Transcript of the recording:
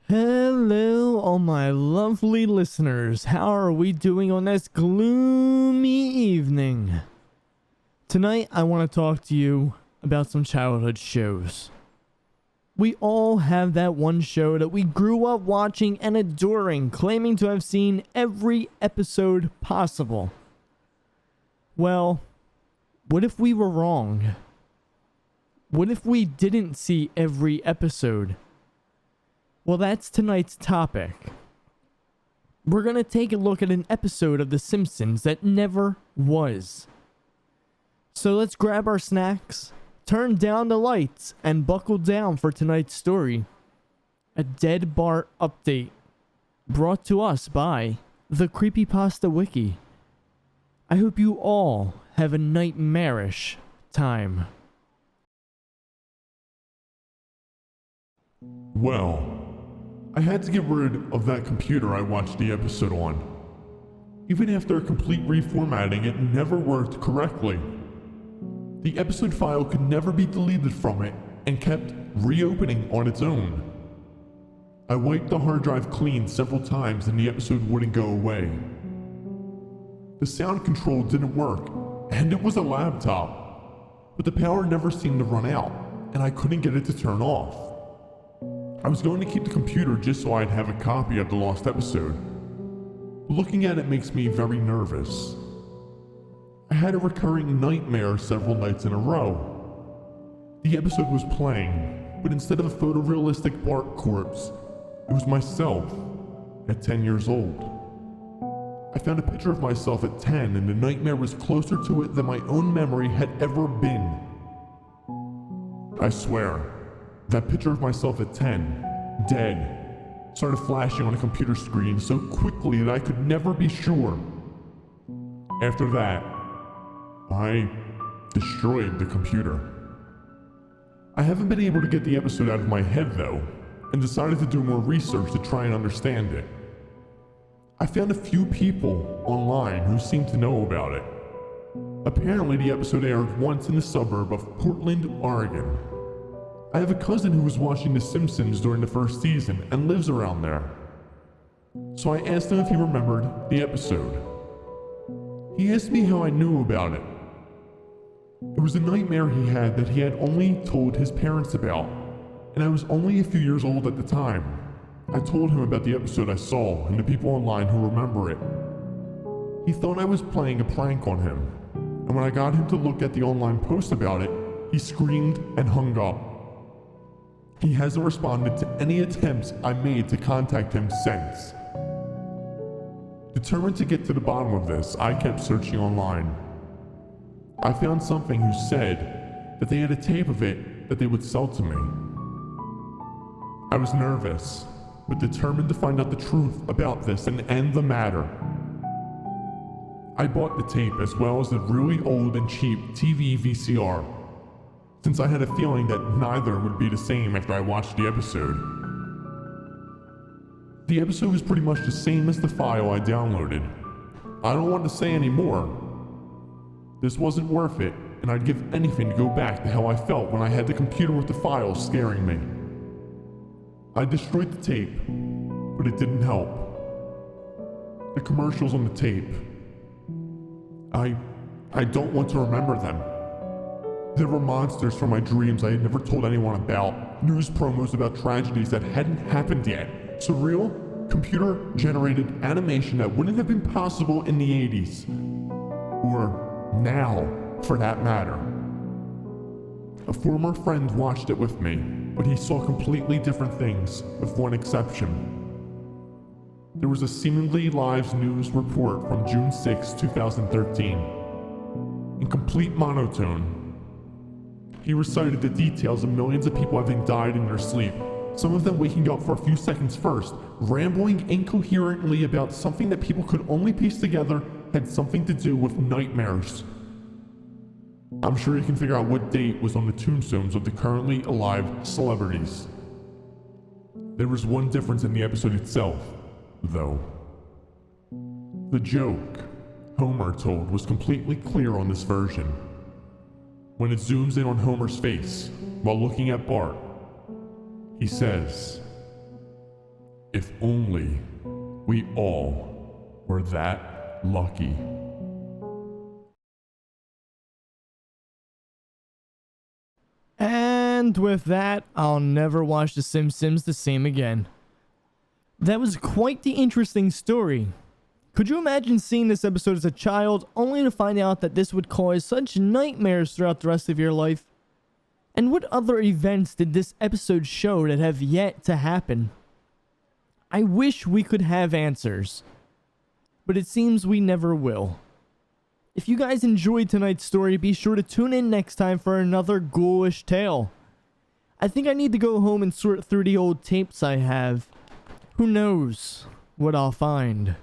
Hello, all my lovely listeners. How are we doing on this gloomy evening? Tonight, I want to talk to you about some childhood shows. We all have that one show that we grew up watching and adoring, claiming to have seen every episode possible. Well, what if we were wrong? What if we didn't see every episode? Well, that's tonight's topic. We're going to take a look at an episode of The Simpsons that never was. So let's grab our snacks, turn down the lights, and buckle down for tonight's story. A Dead Bart update, brought to us by the CreepyPasta Wiki. I hope you all have a nightmarish time. Well, I had to get rid of that computer I watched the episode on. Even after a complete reformatting, it never worked correctly. The episode file could never be deleted from it and kept reopening on its own. I wiped the hard drive clean several times and the episode wouldn't go away. The sound control didn't work, and it was a laptop, but the power never seemed to run out, and I couldn't get it to turn off. I was going to keep the computer just so I'd have a copy of the lost episode. Looking at it makes me very nervous. I had a recurring nightmare several nights in a row. The episode was playing, but instead of a photorealistic Bart corpse, it was myself at 10 years old. I found a picture of myself at 10 and the nightmare was closer to it than my own memory had ever been. I swear, that picture of myself at 10, dead, started flashing on a computer screen so quickly that I could never be sure. After that, I destroyed the computer. I haven't been able to get the episode out of my head though, and decided to do more research to try and understand it. I found a few people online who seemed to know about it. Apparently the episode aired once in the suburb of Portland, Oregon. I have a cousin who was watching The Simpsons during the first season and lives around there. So I asked him if he remembered the episode. He asked me how I knew about it. It was a nightmare he had that he had only told his parents about, and I was only a few years old at the time. I told him about the episode I saw and the people online who remember it. He thought I was playing a prank on him, and when I got him to look at the online post about it, he screamed and hung up. He hasn't responded to any attempts I made to contact him since. Determined to get to the bottom of this, I kept searching online. I found something who said that they had a tape of it that they would sell to me. I was nervous, but determined to find out the truth about this and end the matter. I bought the tape as well as the really old and cheap TV VCR, since I had a feeling that neither would be the same after I watched the episode. The episode was pretty much the same as the file I downloaded. I don't want to say any more. This wasn't worth it, and I'd give anything to go back to how I felt when I had the computer with the files scaring me. I destroyed the tape, but it didn't help. The commercials on the tape, I don't want to remember them. There were monsters from my dreams I had never told anyone about, news promos about tragedies that hadn't happened yet, surreal, computer-generated animation that wouldn't have been possible in the 80s. Or now, for that matter. A former friend watched it with me, but he saw completely different things, with one exception. There was a seemingly live news report from June 6, 2013. In complete monotone, he recited the details of millions of people having died in their sleep, some of them waking up for a few seconds first, rambling incoherently about something that people could only piece together had something to do with nightmares. I'm sure you can figure out what date was on the tombstones of the currently alive celebrities. There was one difference in the episode itself, though. The joke Homer told was completely clear on this version. When it zooms in on Homer's face while looking at Bart, he says, If only we all were that lucky. And with that, I'll never watch The Simpsons the same again. That was quite the interesting story. Could you imagine seeing this episode as a child, only to find out that this would cause such nightmares throughout the rest of your life? And what other events did this episode show that have yet to happen? I wish we could have answers, but it seems we never will. If you guys enjoyed tonight's story, be sure to tune in next time for another ghoulish tale. I think I need to go home and sort through the old tapes I have. Who knows what I'll find.